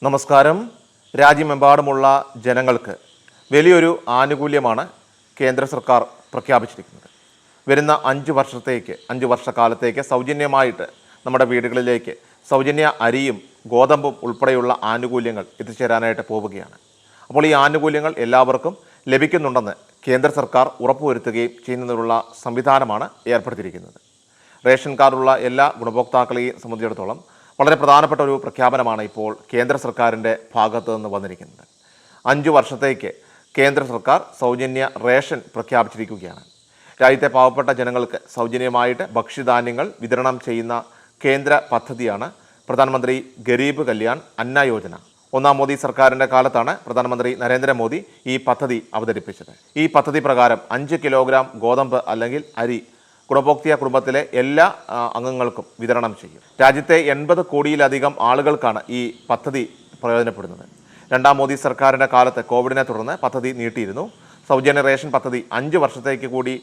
നമസ്കാരം. രാജ്യമെമ്പാടുമുള്ള ജനങ്ങൾക്ക് വലിയൊരു ആനുകൂല്യമാണ് കേന്ദ്ര സർക്കാർ പ്രഖ്യാപിച്ചിരിക്കുന്നത്. വരുന്ന 5 വർഷക്കാലത്തേക്ക് സൗജന്യമായിട്ട് നമ്മുടെ വീടുകളിലേക്ക് സൗജന്യ അരിയും ഗോതമ്പും ഉൾപ്പെടെയുള്ള ആനുകൂല്യങ്ങൾ എത്തിച്ചേരാനായിട്ട് പോവുകയാണ്. അപ്പോൾ ഈ ആനുകൂല്യങ്ങൾ എല്ലാവർക്കും ലഭിക്കുന്നുണ്ടെന്ന് കേന്ദ്ര സർക്കാർ ഉറപ്പുവരുത്തുകയും ചെയ്യുന്നതിനുള്ള സംവിധാനമാണ് ഏർപ്പെടുത്തിയിരിക്കുന്നത്. റേഷൻ കാർഡുള്ള എല്ലാ ഗുണഭോക്താക്കളെയും സംബന്ധിച്ചിടത്തോളം വളരെ പ്രധാനപ്പെട്ട ഒരു പ്രഖ്യാപനമാണ് ഇപ്പോൾ കേന്ദ്ര സർക്കാരിൻ്റെ ഭാഗത്തു നിന്ന് വന്നിരിക്കുന്നത്. 5 വർഷത്തേക്ക് കേന്ദ്ര സർക്കാർ സൗജന്യ റേഷൻ പ്രഖ്യാപിച്ചിരിക്കുകയാണ്. രാജ്യത്തെ പാവപ്പെട്ട ജനങ്ങൾക്ക് സൗജന്യമായിട്ട് ഭക്ഷ്യധാന്യങ്ങൾ വിതരണം ചെയ്യുന്ന കേന്ദ്ര പദ്ധതിയാണ് പ്രധാനമന്ത്രി ഗരീബ് കല്യാൺ അന്ന യോജന. ഒന്നാം മോദി സർക്കാരിൻ്റെ കാലത്താണ് പ്രധാനമന്ത്രി നരേന്ദ്രമോദി ഈ പദ്ധതി അവതരിപ്പിച്ചത്. ഈ പദ്ധതി പ്രകാരം 5 കിലോഗ്രാം ഗോതമ്പ് അല്ലെങ്കിൽ അരി ഗുണഭോക്തൃ കുടുംബത്തിലെ എല്ലാ അംഗങ്ങൾക്കും വിതരണം ചെയ്യും. രാജ്യത്തെ 80 കോടിയിലധികം ആളുകൾക്കാണ് ഈ പദ്ധതി പ്രയോജനപ്പെടുന്നത്. രണ്ടാം മോദി സർക്കാരിൻ്റെ കാലത്ത് കോവിഡിനെ തുടർന്ന് പദ്ധതി നീട്ടിയിരുന്നു. സൗജന്യ റേഷൻ പദ്ധതി 5 വർഷത്തേക്ക് കൂടി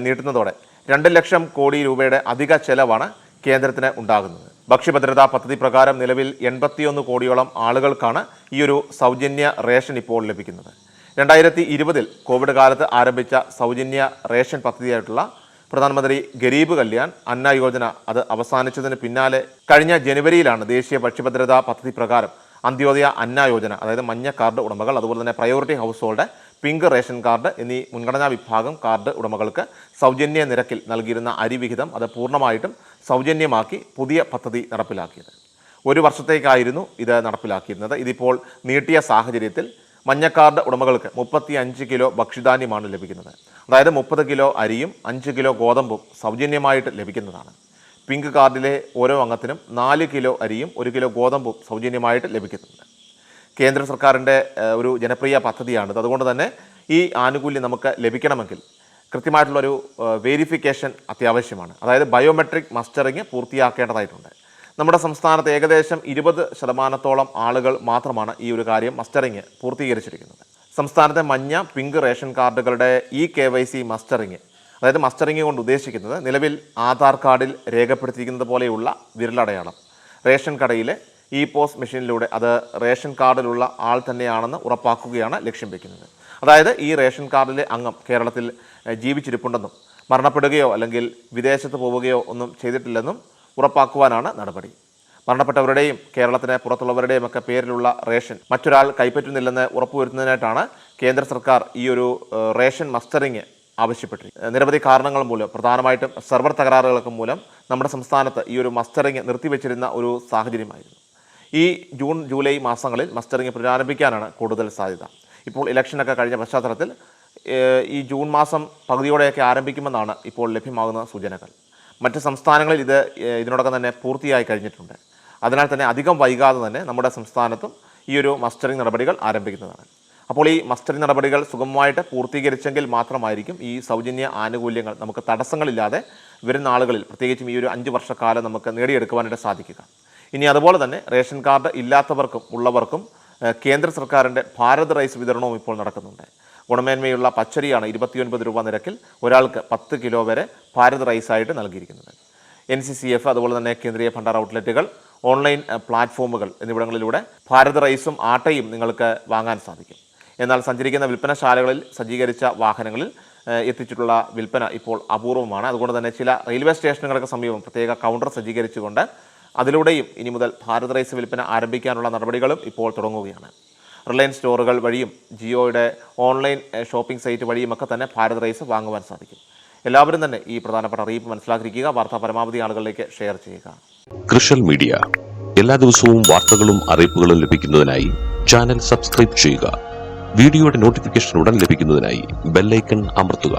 നീട്ടുന്നതോടെ 2 ലക്ഷം കോടി രൂപയുടെ അധിക ചെലവാണ് കേന്ദ്രത്തിന് ഉണ്ടാകുന്നത്. ഭക്ഷ്യഭദ്രതാ പദ്ധതി പ്രകാരം നിലവിൽ 81 കോടിയോളം ആളുകൾക്കാണ് ഈ ഒരു സൗജന്യ റേഷൻ ഇപ്പോൾ ലഭിക്കുന്നത്. 2020 കോവിഡ് കാലത്ത് ആരംഭിച്ച സൗജന്യ റേഷൻ പദ്ധതിയായിട്ടുള്ള പ്രധാനമന്ത്രി ഗരീബ് കല്യാൺ അന്ന യോജന അത് അവസാനിച്ചതിന് പിന്നാലെ കഴിഞ്ഞ ജനുവരിയിലാണ് ദേശീയ ഭക്ഷ്യഭദ്രതാ പദ്ധതി പ്രകാരം അന്ത്യോദയ അന്ന യോജന, അതായത് മഞ്ഞ കാർഡ് ഉടമകൾ, അതുപോലെ തന്നെ priority house hold, pink ration card എന്നീ മുൻഗണനാ വിഭാഗം കാർഡ് ഉടമകൾക്ക് സൗജന്യ നിരക്കിൽ നൽകിയിരുന്ന അരി വിഹിതം അത് പൂർണ്ണമായിട്ടും സൗജന്യമാക്കി പുതിയ പദ്ധതി നടപ്പിലാക്കിയത്. 1 വർഷത്തേക്കായിരുന്നു ഇത് നടപ്പിലാക്കിയിരുന്നത്. ഇതിപ്പോൾ നീട്ടിയ സാഹചര്യത്തിൽ മഞ്ഞക്കാർഡ് ഉടമകൾക്ക് 35 കിലോ ഭക്ഷ്യധാന്യമാണ് ലഭിക്കുന്നത്. അതായത് 30 കിലോ അരിയും 5 കിലോ ഗോതമ്പും സൗജന്യമായിട്ട് ലഭിക്കുന്നതാണ്. പിങ്ക് കാർഡിലെ ഓരോ അംഗത്തിനും 4 കിലോ അരിയും 1 കിലോ ഗോതമ്പും സൗജന്യമായിട്ട് ലഭിക്കുന്നുണ്ട്. കേന്ദ്ര സർക്കാരിൻ്റെ ഒരു ജനപ്രിയ പദ്ധതിയാണിത്. അതുകൊണ്ട് തന്നെ ഈ ആനുകൂല്യം നമുക്ക് ലഭിക്കണമെങ്കിൽ കൃത്യമായിട്ടുള്ളൊരു വേരിഫിക്കേഷൻ അത്യാവശ്യമാണ്. അതായത് ബയോമെട്രിക് മസ്റ്ററിങ് പൂർത്തിയാക്കേണ്ടതായിട്ടുണ്ട്. നമ്മുടെ സംസ്ഥാനത്ത് ഏകദേശം 20% ആളുകൾ മാത്രമാണ് ഈ ഒരു കാര്യം മസ്റ്ററിങ് പൂർത്തീകരിച്ചിരിക്കുന്നത്. സംസ്ഥാനത്തെ മഞ്ഞ പിങ്ക് റേഷൻ കാർഡുകളുടെ KYC മസ്റ്ററിങ്, അതായത് മസ്റ്ററിങ് കൊണ്ട് ഉദ്ദേശിക്കുന്നത് നിലവിൽ ആധാർ കാർഡിൽ രേഖപ്പെടുത്തിയിരിക്കുന്നത് പോലെയുള്ള വിരലടയാളം റേഷൻ കടയിലെ പോസ്റ്റ് മെഷീനിലൂടെ അത് റേഷൻ കാർഡിലുള്ള ആൾ തന്നെയാണെന്ന് ഉറപ്പാക്കുകയാണ് ലക്ഷ്യം വയ്ക്കുന്നത്. അതായത് ഈ റേഷൻ കാർഡിലെ അംഗം കേരളത്തിൽ ജീവിച്ചിരിപ്പുണ്ടെന്നും മരണപ്പെടുകയോ അല്ലെങ്കിൽ വിദേശത്ത് പോവുകയോ ഒന്നും ചെയ്തിട്ടില്ലെന്നും ഉറപ്പാക്കുവാനാണ് നടപടി. മരണപ്പെട്ടവരുടെയും കേരളത്തിന് പുറത്തുള്ളവരുടെയും ഒക്കെ പേരിലുള്ള റേഷൻ മറ്റൊരാൾ കൈപ്പറ്റുന്നില്ലെന്ന് ഉറപ്പുവരുത്തുന്നതിനായിട്ടാണ് കേന്ദ്ര സർക്കാർ ഈ ഒരു റേഷൻ മസ്റ്ററിങ് ആവശ്യപ്പെട്ടിരിക്കുന്നത്. നിരവധി കാരണങ്ങൾ മൂലം, പ്രധാനമായിട്ടും സെർവർ തകരാറുകൾക്ക് മൂലം നമ്മുടെ സംസ്ഥാനത്ത് ഈ ഒരു മസ്റ്ററിങ് നിർത്തിവെച്ചിരുന്ന ഒരു സാഹചര്യമായിരുന്നു. ഈ ജൂൺ ജൂലൈ മാസങ്ങളിൽ മസ്റ്ററിങ് പുനരാരംഭിക്കാനാണ് കൂടുതൽ സാധ്യത. ഇപ്പോൾ ഇലക്ഷനൊക്കെ കഴിഞ്ഞ പശ്ചാത്തലത്തിൽ ഈ ജൂൺ മാസം പകുതിയോടെയൊക്കെ ആരംഭിക്കുമെന്നാണ് ഇപ്പോൾ ലഭ്യമാകുന്ന സൂചനകൾ. മറ്റ് സംസ്ഥാനങ്ങളിൽ ഇതിനോടകം തന്നെ പൂർത്തിയായി കഴിഞ്ഞിട്ടുണ്ട്. അതിനാൽ തന്നെ അധികം വൈകാതെ തന്നെ നമ്മുടെ സംസ്ഥാനത്തും ഈ ഒരു മസ്റ്ററിങ് നടപടികൾ ആരംഭിക്കുന്നതാണ്. അപ്പോൾ ഈ മസ്റ്ററിങ് നടപടികൾ സുഗമമായിട്ട് പൂർത്തീകരിച്ചെങ്കിൽ മാത്രമായിരിക്കും ഈ സൗജന്യ ആനുകൂല്യങ്ങൾ നമുക്ക് തടസ്സങ്ങളില്ലാതെ വരുന്ന ആളുകളിൽ, പ്രത്യേകിച്ചും ഈ ഒരു 5 വർഷക്കാലം നമുക്ക് നേടിയെടുക്കുവാനായിട്ട് സാധിക്കുക. ഇനി അതുപോലെ തന്നെ റേഷൻ കാർഡ് ഇല്ലാത്തവർക്കും ഉള്ളവർക്കും കേന്ദ്ര സർക്കാരിൻ്റെ ഭാരത് റൈസ് വിതരണവും ഇപ്പോൾ നടക്കുന്നുണ്ട്. ഗുണമേന്മയുള്ള പച്ചരിയാണ് 29 രൂപ നിരക്കിൽ ഒരാൾക്ക് 10 കിലോ വരെ ഭാരത് റൈസായിട്ട് നൽകിയിരിക്കുന്നത്. NCCF, അതുപോലെ തന്നെ കേന്ദ്രീയ ഭണ്ഡാർ ഔട്ട്ലെറ്റുകൾ, ഓൺലൈൻ പ്ലാറ്റ്ഫോമുകൾ എന്നിവിടങ്ങളിലൂടെ ഭാരത് റൈസും ആട്ടയും നിങ്ങൾക്ക് വാങ്ങാൻ സാധിക്കും. എന്നാൽ സഞ്ചരിക്കുന്ന വിൽപ്പനശാലകളിൽ സജ്ജീകരിച്ച വാഹനങ്ങളിൽ എത്തിച്ചിട്ടുള്ള വിൽപ്പന ഇപ്പോൾ അപൂർവമാണ്. അതുകൊണ്ട് തന്നെ ചില റെയിൽവേ സ്റ്റേഷനുകൾക്ക് സമീപം പ്രത്യേക കൗണ്ടർ സജ്ജീകരിച്ചുകൊണ്ട് അതിലൂടെയും ഇനി മുതൽ ഭാരത് റൈസ് വിൽപ്പന ആരംഭിക്കാനുള്ള നടപടികളും ഇപ്പോൾ തുടങ്ങുകയാണ്. റിലയൻസ് സ്റ്റോറുകൾ വഴിയും ജിയോയുടെ ഓൺലൈൻ ഷോപ്പിംഗ് സൈറ്റ് വഴിയുമൊക്കെ തന്നെ ഭാരത് റൈസ് വാങ്ങുവാൻ സാധിക്കും. എല്ലാവരും തന്നെ ഈ പ്രധാനപ്പെട്ട അറിയിപ്പ് മനസ്സിലാക്കിയിരിക്കുക. വാർത്ത പരമാവധി ആളുകളിലേക്ക് ഷെയർ ചെയ്യുക. കൃഷൽ മീഡിയ എല്ലാ ദിവസവും വാർത്തകളും അറിയിപ്പുകളും ലഭിക്കുന്നതിനായി ചാനൽ സബ്സ്ക്രൈബ് ചെയ്യുക. വീഡിയോയുടെ നോട്ടിഫിക്കേഷൻ ഉടൻ ലഭിക്കുന്നതിനായി ബെല്ലൈക്കൺ അമർത്തുക.